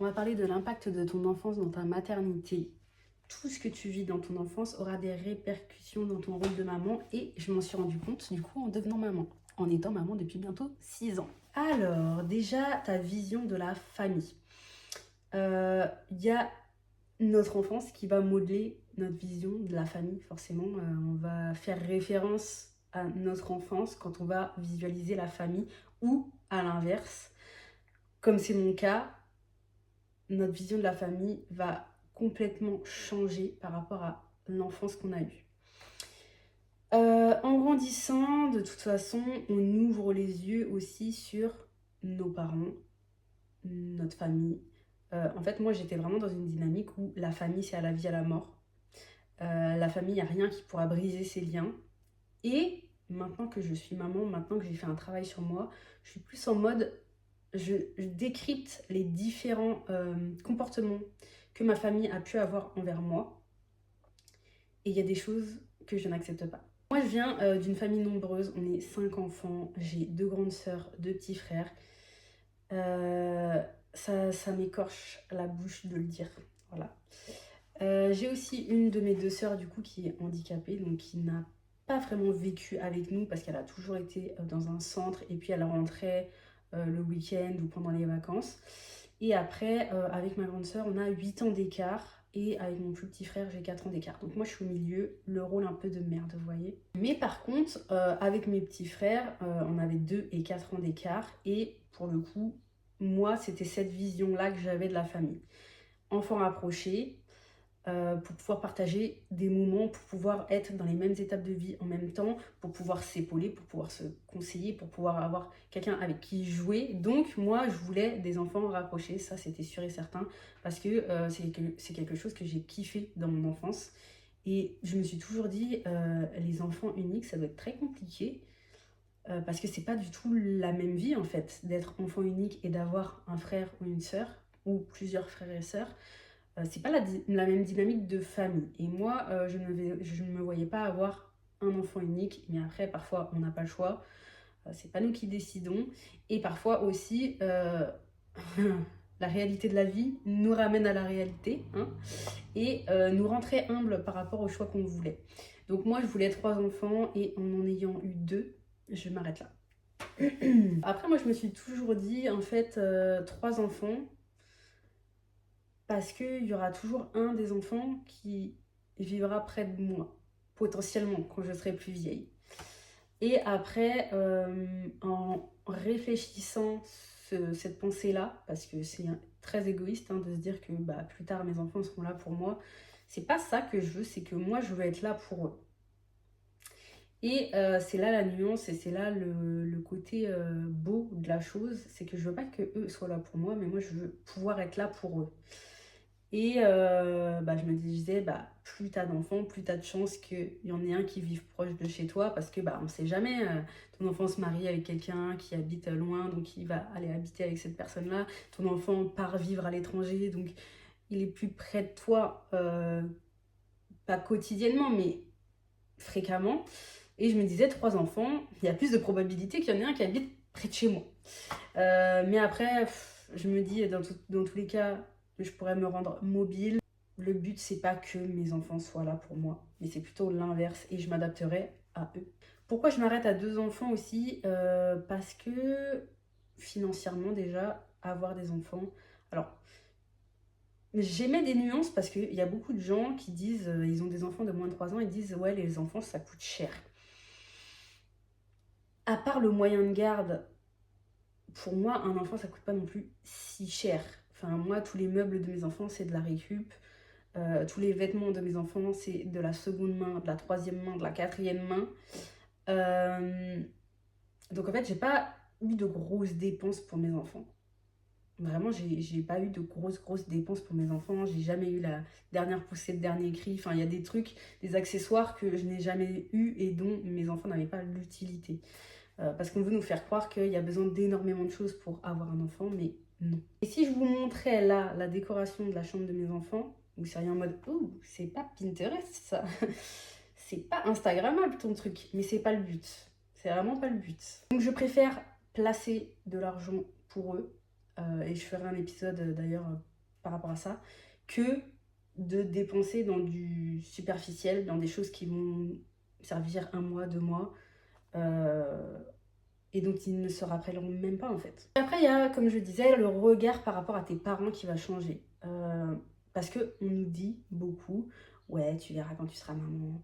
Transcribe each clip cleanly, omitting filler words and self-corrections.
On va parler de l'impact de ton enfance dans ta maternité. Tout ce que tu vis dans ton enfance aura des répercussions dans ton rôle de maman et je m'en suis rendu compte du coup en devenant maman, en étant maman depuis bientôt 6 ans. Alors, déjà, ta vision de la famille. Il y a notre enfance qui va modeler notre vision de la famille, forcément. On va faire référence à notre enfance quand on va visualiser la famille ou à l'inverse. Comme c'est mon cas, notre vision de la famille va complètement changer par rapport à l'enfance qu'on a eue. En grandissant, de toute façon, on ouvre les yeux aussi sur nos parents, notre famille. En fait, moi, j'étais vraiment dans une dynamique où la famille, c'est à la vie, à la mort. La famille, il n'y a rien qui pourra briser ces liens. Et maintenant que je suis maman, maintenant que j'ai fait un travail sur moi, je suis plus en mode, je décrypte les différents comportements que ma famille a pu avoir envers moi. Et il y a des choses que je n'accepte pas. Moi, je viens d'une famille nombreuse. On est 5 enfants. J'ai 2 grandes sœurs, 2 petits frères. Ça m'écorche la bouche de le dire. Voilà. J'ai aussi une de mes 2 sœurs, du coup, qui est handicapée, donc qui n'a pas vraiment vécu avec nous parce qu'elle a toujours été dans un centre et puis elle rentrait le week-end ou pendant les vacances. Et après, avec ma grande sœur, on a 8 ans d'écart. Et avec mon plus petit frère, j'ai 4 ans d'écart. Donc moi, je suis au milieu, le rôle un peu de merde, vous voyez. Mais par contre, avec mes petits frères, on avait 2 et 4 ans d'écart. Et pour le coup, moi, c'était cette vision-là que j'avais de la famille. Enfant rapproché, pour pouvoir partager des moments, pour pouvoir être dans les mêmes étapes de vie en même temps, pour pouvoir s'épauler, pour pouvoir se conseiller, pour pouvoir avoir quelqu'un avec qui jouer. Donc moi, je voulais des enfants rapprochés, ça c'était sûr et certain, parce que c'est quelque chose que j'ai kiffé dans mon enfance. Et je me suis toujours dit, les enfants uniques, ça doit être très compliqué, parce que c'est pas du tout la même vie en fait, d'être enfant unique et d'avoir un frère ou une sœur, ou plusieurs frères et sœurs. C'est pas la même dynamique de famille. Et moi, je ne me voyais pas avoir un enfant unique, mais après, parfois, on n'a pas le choix. C'est pas nous qui décidons. Et parfois aussi, la réalité de la vie nous ramène à la réalité, hein, et nous rend très humbles par rapport au choix qu'on voulait. Donc moi, je voulais 3 enfants, et en ayant eu 2, je m'arrête là. Après, moi, je me suis toujours dit, en fait, 3 enfants, parce qu'il y aura toujours un des enfants qui vivra près de moi, potentiellement, quand je serai plus vieille. Et après, en réfléchissant cette pensée-là, parce que c'est très égoïste hein, de se dire que bah, plus tard mes enfants seront là pour moi, c'est pas ça que je veux, c'est que moi je veux être là pour eux. Et c'est là la nuance et c'est là le côté beau de la chose, c'est que je veux pas que eux soient là pour moi, mais moi je veux pouvoir être là pour eux. Et bah, je me disais, bah, plus t'as d'enfants, plus t'as de chances qu'il y en ait un qui vive proche de chez toi, parce que bah, on sait jamais, ton enfant se marie avec quelqu'un qui habite loin, donc il va aller habiter avec cette personne-là. Ton enfant part vivre à l'étranger, donc il est plus près de toi, pas quotidiennement, mais fréquemment. Et je me disais, 3 enfants, il y a plus de probabilité qu'il y en ait un qui habite près de chez moi. Mais après, je me dis, dans tous les cas, je pourrais me rendre mobile. Le but, c'est pas que mes enfants soient là pour moi, mais c'est plutôt l'inverse et je m'adapterai à eux. Pourquoi je m'arrête à 2 enfants aussi parce que financièrement, déjà, avoir des enfants. Alors, j'émets des nuances parce qu'il y a beaucoup de gens qui disent, ils ont des enfants de moins de 3 ans, ils disent, ouais, les enfants, ça coûte cher. À part le moyen de garde, pour moi, un enfant, ça coûte pas non plus si cher. Enfin, moi, tous les meubles de mes enfants, c'est de la récup. Tous les vêtements de mes enfants, c'est de la seconde main, de la troisième main, de la quatrième main. Euh, donc en fait, j'ai pas eu de grosses dépenses pour mes enfants. Vraiment, j'ai pas eu de grosses dépenses pour mes enfants. J'ai jamais eu la dernière poussée de dernier cri. Enfin, il y a des trucs, des accessoires que je n'ai jamais eu et dont mes enfants n'avaient pas l'utilité. Parce qu'on veut nous faire croire qu'il y a besoin d'énormément de choses pour avoir un enfant, mais non. Et si je vous montrais là la décoration de la chambre de mes enfants, vous seriez en mode oh, c'est pas Pinterest ça, c'est pas Instagrammable ton truc, mais c'est pas le but. C'est vraiment pas le but. Donc je préfère placer de l'argent pour eux et je ferai un épisode d'ailleurs par rapport à ça, que de dépenser dans du superficiel, dans des choses qui vont servir 1 mois, 2 mois, et donc ils ne se rappelleront même pas en fait. Et après il y a, comme je disais, le regard par rapport à tes parents qui va changer. Parce qu'on nous dit beaucoup, ouais tu verras quand tu seras maman,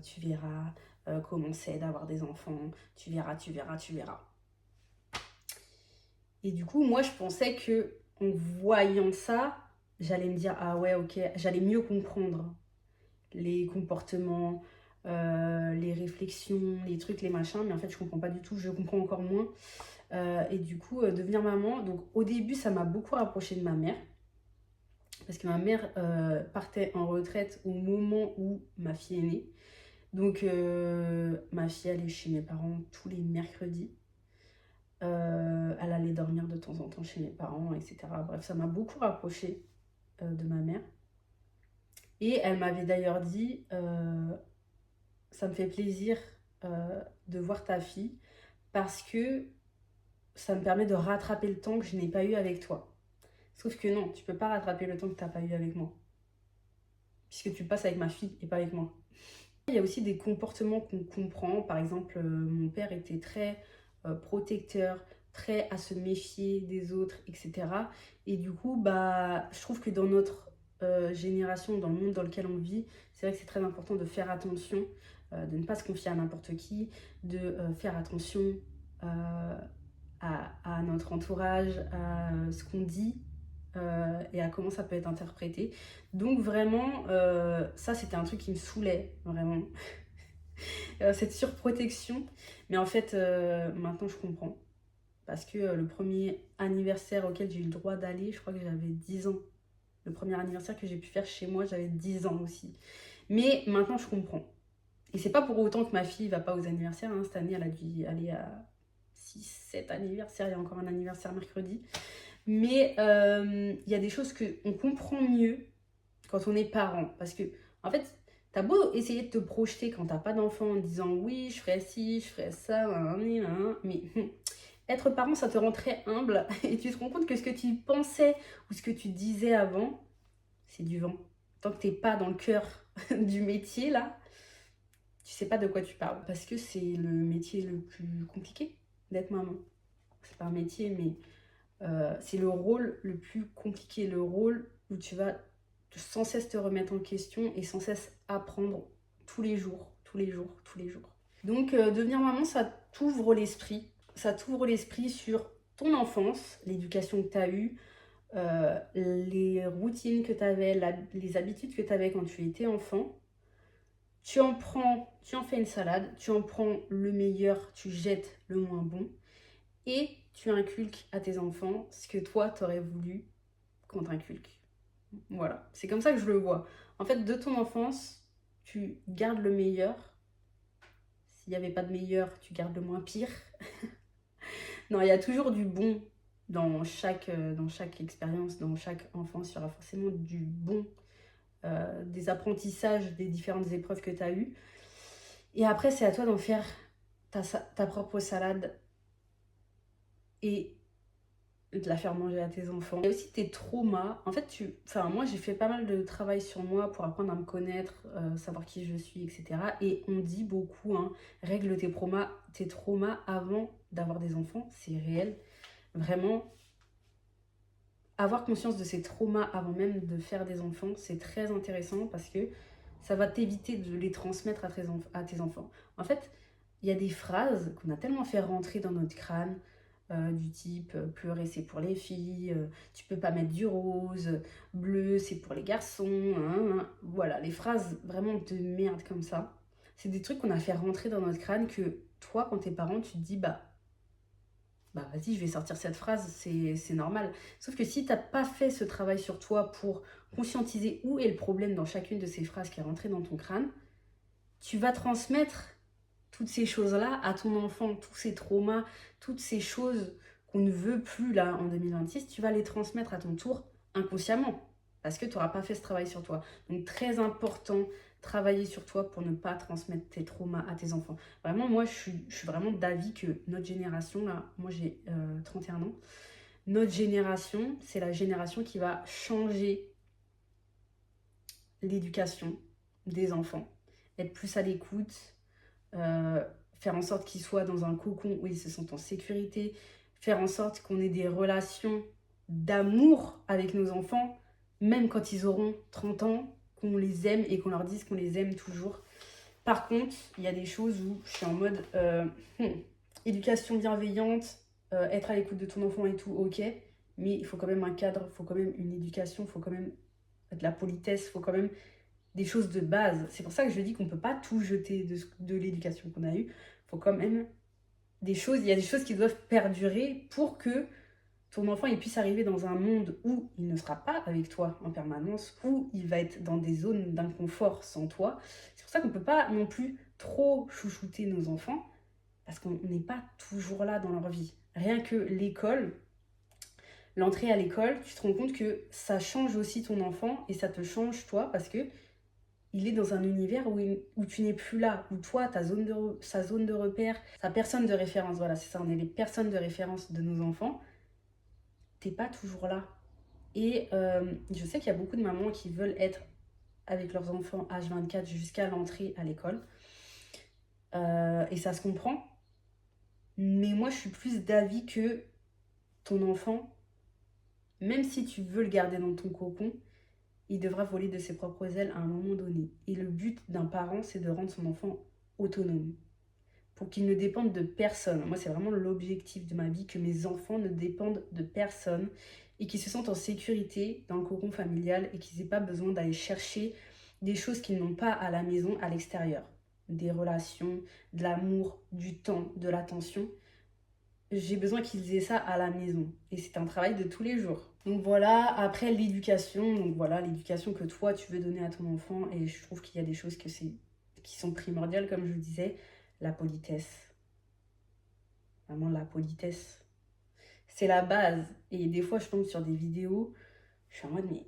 tu verras comment c'est d'avoir des enfants, tu verras, tu verras, tu verras. Et du coup moi je pensais que en voyant ça, j'allais me dire ah ouais ok, j'allais mieux comprendre les comportements, les réflexions, les trucs, les machins, mais en fait je comprends pas du tout, je comprends encore moins. Et du coup, devenir maman, donc au début ça m'a beaucoup rapprochée de ma mère, parce que ma mère partait en retraite au moment où ma fille est née. Donc ma fille allait chez mes parents tous les mercredis. Elle allait dormir de temps en temps chez mes parents, etc. Bref, ça m'a beaucoup rapprochée de ma mère. Et elle m'avait d'ailleurs dit, ça me fait plaisir de voir ta fille parce que ça me permet de rattraper le temps que je n'ai pas eu avec toi. Sauf que non, tu peux pas rattraper le temps que tu n'as pas eu avec moi. Puisque tu le passes avec ma fille et pas avec moi. Il y a aussi des comportements qu'on comprend. Par exemple, mon père était très protecteur, très à se méfier des autres, etc. Et du coup, bah, je trouve que dans notre génération, dans le monde dans lequel on vit, c'est vrai que c'est très important de faire attention, de ne pas se confier à n'importe qui, de faire attention à notre entourage, à ce qu'on dit et à comment ça peut être interprété. Donc vraiment, ça c'était un truc qui me saoulait, vraiment. Cette surprotection. Mais en fait, maintenant je comprends. Parce que le premier anniversaire auquel j'ai eu le droit d'aller, je crois que j'avais 10 ans. Le premier anniversaire que j'ai pu faire chez moi, j'avais 10 ans aussi. Mais maintenant je comprends. Et c'est pas pour autant que ma fille va pas aux anniversaires. Hein. Cette année, elle a dû aller à 6, 7 anniversaires. Il y a encore un anniversaire mercredi. Mais il y a des choses qu'on comprend mieux quand on est parent. Parce que, en fait, t'as beau essayer de te projeter quand t'as pas d'enfant en disant oui, je ferais ci, je ferais ça, mais être parent, ça te rend très humble et tu te rends compte que ce que tu pensais ou ce que tu disais avant, c'est du vent. Tant que t'es pas dans le cœur du métier, là, tu sais pas de quoi tu parles. Parce que c'est le métier le plus compliqué d'être maman. C'est pas un métier, mais c'est le rôle le plus compliqué, le rôle où tu vas sans cesse te remettre en question et sans cesse apprendre tous les jours, tous les jours, tous les jours. Donc devenir maman, ça t'ouvre l'esprit. Ça t'ouvre l'esprit sur ton enfance, l'éducation que tu as eue, les routines que tu avais, les habitudes que tu avais quand tu étais enfant. Tu en fais une salade, tu en prends le meilleur, tu jettes le moins bon. Et tu inculques à tes enfants ce que toi, t'aurais voulu qu'on t'inculque. Voilà, c'est comme ça que je le vois. En fait, de ton enfance, tu gardes le meilleur. S'il n'y avait pas de meilleur, tu gardes le moins pire. Non, il y a toujours du bon dans chaque expérience, dans chaque enfance. Il y aura forcément du bon, des apprentissages des différentes épreuves que tu as eues. Et après, c'est à toi d'en faire ta propre salade et de la faire manger à tes enfants. Il y a aussi tes traumas. En fait, moi, j'ai fait pas mal de travail sur moi pour apprendre à me connaître, savoir qui je suis, etc. Et on dit beaucoup, hein, règle tes traumas avant d'avoir des enfants. C'est réel. Vraiment, avoir conscience de ces traumas avant même de faire des enfants, c'est très intéressant parce que ça va t'éviter de les transmettre à tes enfants. En fait, il y a des phrases qu'on a tellement fait rentrer dans notre crâne, du type pleurer c'est pour les filles, tu peux pas mettre du rose, bleu c'est pour les garçons, hein. Voilà, les phrases vraiment de merde comme ça. C'est des trucs qu'on a fait rentrer dans notre crâne que toi, quand t'es parent, tu te dis bah vas-y, je vais sortir cette phrase, c'est normal. Sauf que si t'as pas fait ce travail sur toi pour conscientiser où est le problème dans chacune de ces phrases qui est rentrée dans ton crâne, tu vas transmettre toutes ces choses-là à ton enfant, tous ces traumas, toutes ces choses qu'on ne veut plus là en 2026, tu vas les transmettre à ton tour inconsciemment parce que tu n'auras pas fait ce travail sur toi. Donc très important, travailler sur toi pour ne pas transmettre tes traumas à tes enfants. Vraiment, moi je suis vraiment d'avis que notre génération, là, moi j'ai 31 ans, notre génération, c'est la génération qui va changer l'éducation des enfants. Être plus à l'écoute, faire en sorte qu'ils soient dans un cocon où ils se sentent en sécurité, faire en sorte qu'on ait des relations d'amour avec nos enfants, même quand ils auront 30 ans, qu'on les aime et qu'on leur dise qu'on les aime toujours. Par contre, il y a des choses où je suis en mode éducation bienveillante, être à l'écoute de ton enfant et tout, ok, mais il faut quand même un cadre, il faut quand même une éducation, il faut quand même de la politesse, il faut quand même des choses de base. C'est pour ça que je dis qu'on ne peut pas tout jeter de l'éducation qu'on a eue. Il faut quand même des choses, il y a des choses qui doivent perdurer pour que ton enfant il puisse arriver dans un monde où il ne sera pas avec toi en permanence, où il va être dans des zones d'inconfort sans toi. C'est pour ça qu'on ne peut pas non plus trop chouchouter nos enfants, parce qu'on n'est pas toujours là dans leur vie. Rien que l'école, l'entrée à l'école, tu te rends compte que ça change aussi ton enfant et ça te change toi, parce que il est dans un univers où tu n'es plus là, où toi, sa zone de repère, sa personne de référence, voilà, c'est ça, on est les personnes de référence de nos enfants, t'es pas toujours là. Et je sais qu'il y a beaucoup de mamans qui veulent être avec leurs enfants H24 jusqu'à l'entrée à l'école. Et ça se comprend. Mais moi, je suis plus d'avis que ton enfant, même si tu veux le garder dans ton cocon, il devra voler de ses propres ailes à un moment donné. Et le but d'un parent, c'est de rendre son enfant autonome, pour qu'il ne dépende de personne. Moi, c'est vraiment l'objectif de ma vie, que mes enfants ne dépendent de personne et qu'ils se sentent en sécurité dans le cocon familial et qu'ils n'aient pas besoin d'aller chercher des choses qu'ils n'ont pas à la maison, à l'extérieur. Des relations, de l'amour, du temps, de l'attention. J'ai besoin qu'ils aient ça à la maison. Et c'est un travail de tous les jours. Donc voilà, après l'éducation, donc voilà, l'éducation que toi tu veux donner à ton enfant, et je trouve qu'il y a des choses qui sont primordiales, comme je le disais, la politesse. Vraiment la politesse. C'est la base. Et des fois je tombe sur des vidéos, je suis en mode mais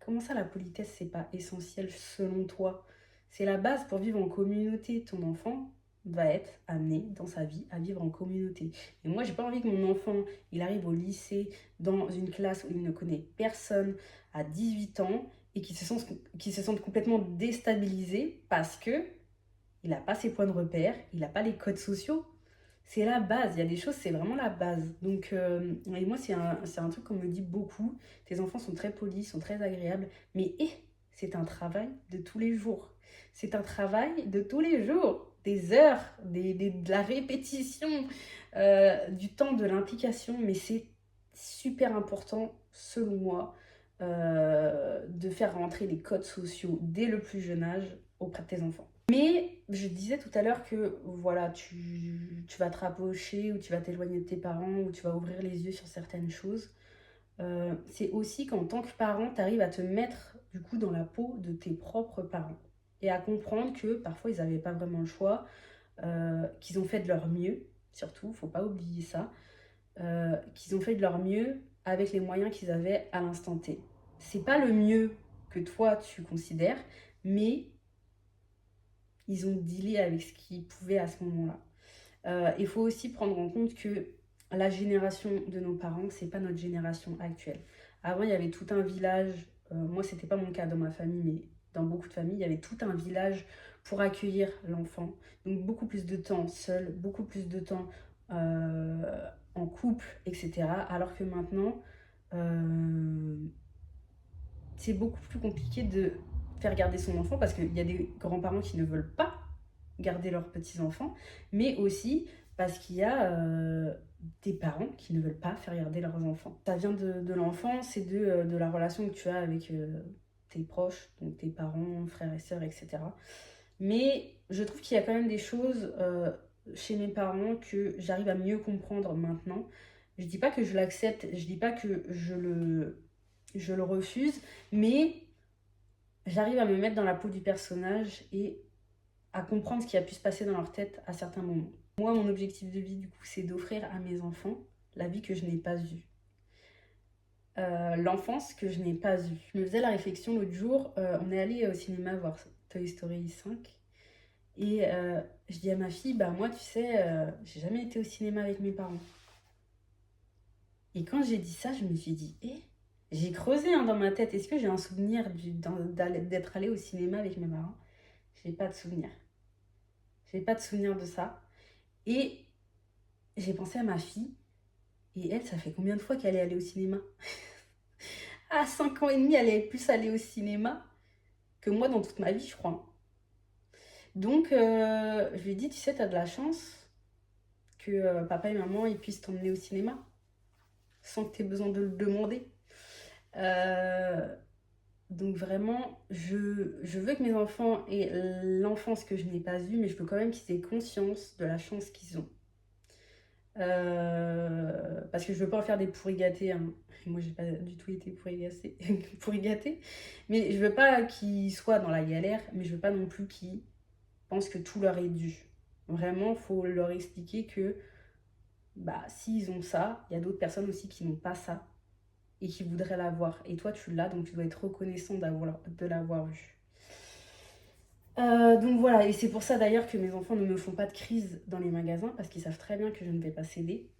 comment ça la politesse c'est pas essentiel selon toi? C'est la base pour vivre en communauté. Ton enfant va être amené dans sa vie à vivre en communauté. Et moi j'ai pas envie que mon enfant il arrive au lycée dans une classe où il ne connaît personne à 18 ans et qu'il se sente complètement déstabilisé parce que il n'a pas ses points de repère, il n'a pas les codes sociaux. C'est la base, il y a des choses, c'est vraiment la base. Donc, et moi, c'est un truc qu'on me dit beaucoup. Tes enfants sont très polis, sont très agréables, mais c'est un travail de tous les jours. C'est un travail de tous les jours. Des heures, de la répétition, du temps, de l'implication, mais c'est super important, selon moi, de faire rentrer les codes sociaux dès le plus jeune âge auprès de tes enfants. Mais je disais tout à l'heure que voilà, tu vas te rapprocher ou tu vas t'éloigner de tes parents ou tu vas ouvrir les yeux sur certaines choses. C'est aussi qu'en tant que parent, tu arrives à te mettre du coup dans la peau de tes propres parents et à comprendre que parfois ils n'avaient pas vraiment le choix, qu'ils ont fait de leur mieux, surtout, faut pas oublier ça, qu'ils ont fait de leur mieux avec les moyens qu'ils avaient à l'instant T. C'est pas le mieux que toi tu considères, mais ils ont dealé avec ce qu'ils pouvaient à ce moment-là. Il faut aussi prendre en compte que la génération de nos parents, c'est pas notre génération actuelle. Avant, il y avait tout un village, moi c'était pas mon cas dans ma famille, mais dans beaucoup de familles, il y avait tout un village pour accueillir l'enfant. Donc beaucoup plus de temps seul, beaucoup plus de temps en couple, etc. Alors que maintenant, euh, c'est beaucoup plus compliqué de faire garder son enfant parce qu'il y a des grands-parents qui ne veulent pas garder leurs petits-enfants, mais aussi parce qu'il y a des parents qui ne veulent pas faire garder leurs enfants. Ça vient de l'enfance et de la relation que tu as avec tes proches, donc tes parents, frères et sœurs, etc. Mais je trouve qu'il y a quand même des choses chez mes parents que j'arrive à mieux comprendre maintenant. Je dis pas que je l'accepte, je dis pas que je le refuse, mais j'arrive à me mettre dans la peau du personnage et à comprendre ce qui a pu se passer dans leur tête à certains moments. Moi, mon objectif de vie, du coup, c'est d'offrir à mes enfants la vie que je n'ai pas eue. L'enfance que je n'ai pas eue. Je me faisais la réflexion l'autre jour, on est allé au cinéma voir Toy Story 5. Et je dis à ma fille, bah moi, tu sais, j'ai jamais été au cinéma avec mes parents. Et quand j'ai dit ça, je me suis dit, j'ai creusé dans ma tête, est-ce que j'ai un souvenir d'être allée au cinéma avec mes parents? J'ai pas de souvenir. J'ai pas de souvenir de ça. Et j'ai pensé à ma fille. Et elle, ça fait combien de fois qu'elle est allée au cinéma? À 5 ans et demi, elle est plus allée au cinéma que moi dans toute ma vie, je crois. Donc, je lui ai dit, tu sais, t'as de la chance que papa et maman ils puissent t'emmener au cinéma sans que tu aies besoin de le demander. Donc vraiment, je veux que mes enfants aient l'enfance que je n'ai pas eue, mais je veux quand même qu'ils aient conscience de la chance qu'ils ont. Parce que je veux pas en faire des pourris gâtés, hein. Moi j'ai pas du tout été pourri gâté, mais je veux pas qu'ils soient dans la galère, mais je veux pas non plus qu'ils pensent que tout leur est dû. Vraiment, faut leur expliquer que bah s'ils ont ça, il y a d'autres personnes aussi qui n'ont pas ça et qui voudraient l'avoir. Et toi tu l'as, donc tu dois être reconnaissant de l'avoir eu. Donc voilà, et c'est pour ça d'ailleurs que mes enfants ne me font pas de crise dans les magasins, parce qu'ils savent très bien que je ne vais pas céder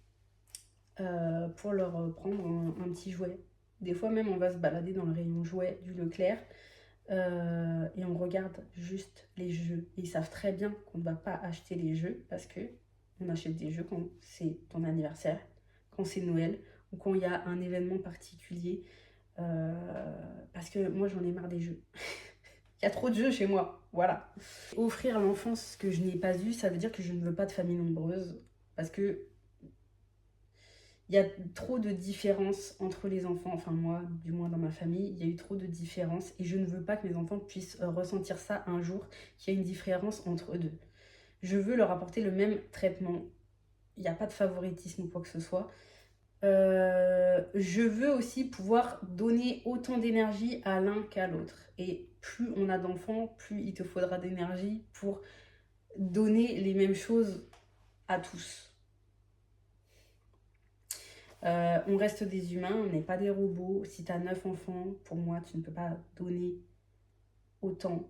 pour leur prendre un petit jouet. Des fois même on va se balader dans le rayon jouet du Leclerc et on regarde juste les jeux. Et ils savent très bien qu'on ne va pas acheter les jeux, parce que on achète des jeux quand c'est ton anniversaire, quand c'est Noël, ou quand il y a un événement particulier. Parce que moi j'en ai marre des jeux. Il y a trop de jeux chez moi, voilà. Offrir l'enfance que je n'ai pas eue, ça veut dire que je ne veux pas de famille nombreuse. Parce que il y a trop de différences entre les enfants. Enfin moi, du moins dans ma famille, il y a eu trop de différences. Et je ne veux pas que mes enfants puissent ressentir ça un jour, qu'il y a une différence entre eux deux. Je veux leur apporter le même traitement. Il n'y a pas de favoritisme ou quoi que ce soit. Je veux aussi pouvoir donner autant d'énergie à l'un qu'à l'autre. Et plus on a d'enfants, plus il te faudra d'énergie pour donner les mêmes choses à tous. On reste des humains, on n'est pas des robots. Si tu as 9 enfants, pour moi, tu ne peux pas donner autant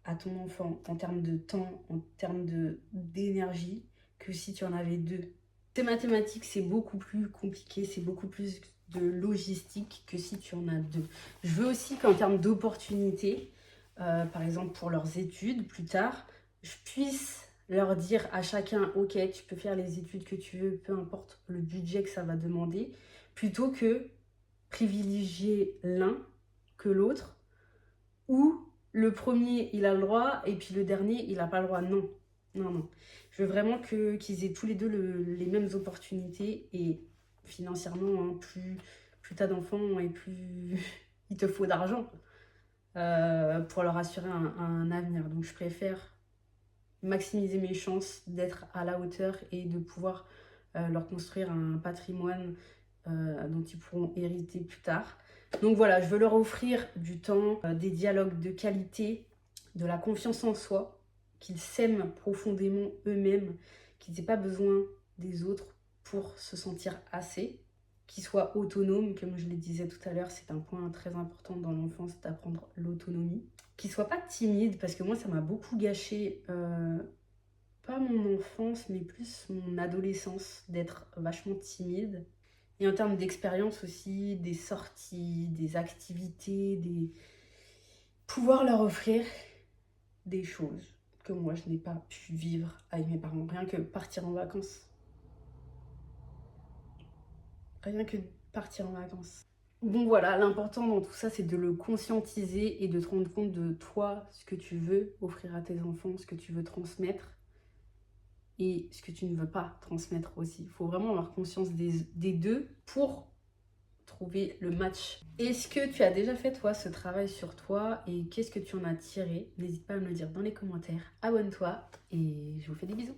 à ton enfant en termes de temps, en termes d'énergie, que si tu en avais 2. Ces mathématiques, c'est beaucoup plus compliqué, c'est beaucoup plus de logistique que si tu en as 2. Je veux aussi qu'en termes d'opportunités, par exemple pour leurs études plus tard, je puisse leur dire à chacun, ok, tu peux faire les études que tu veux, peu importe le budget que ça va demander, plutôt que privilégier l'un que l'autre, ou le premier il a le droit et puis le dernier il n'a pas le droit. Non, non, non. Je veux vraiment qu'ils aient tous les deux les mêmes opportunités, et financièrement, hein, plus tu as d'enfants et plus il te faut d'argent pour leur assurer un avenir. Donc je préfère maximiser mes chances d'être à la hauteur et de pouvoir leur construire un patrimoine dont ils pourront hériter plus tard. Donc voilà, je veux leur offrir du temps, des dialogues de qualité, de la confiance en soi, qu'ils s'aiment profondément eux-mêmes, qu'ils n'aient pas besoin des autres pour se sentir assez, qu'ils soient autonomes, comme je le disais tout à l'heure, c'est un point très important dans l'enfance, d'apprendre l'autonomie. Qu'ils ne soient pas timides, parce que moi ça m'a beaucoup gâché, pas mon enfance, mais plus mon adolescence, d'être vachement timide. Et en termes d'expérience aussi, des sorties, des activités, pouvoir leur offrir des choses que moi je n'ai pas pu vivre avec mes parents. Rien que partir en vacances. Rien que partir en vacances. Bon voilà, l'important dans tout ça, c'est de le conscientiser et de te rendre compte de toi, ce que tu veux offrir à tes enfants, ce que tu veux transmettre et ce que tu ne veux pas transmettre aussi. Il faut vraiment avoir conscience des deux pour trouver le match. Est-ce que tu as déjà fait toi ce travail sur toi et qu'est-ce que tu en as tiré? N'hésite pas à me le dire dans les commentaires. Abonne-toi et je vous fais des bisous.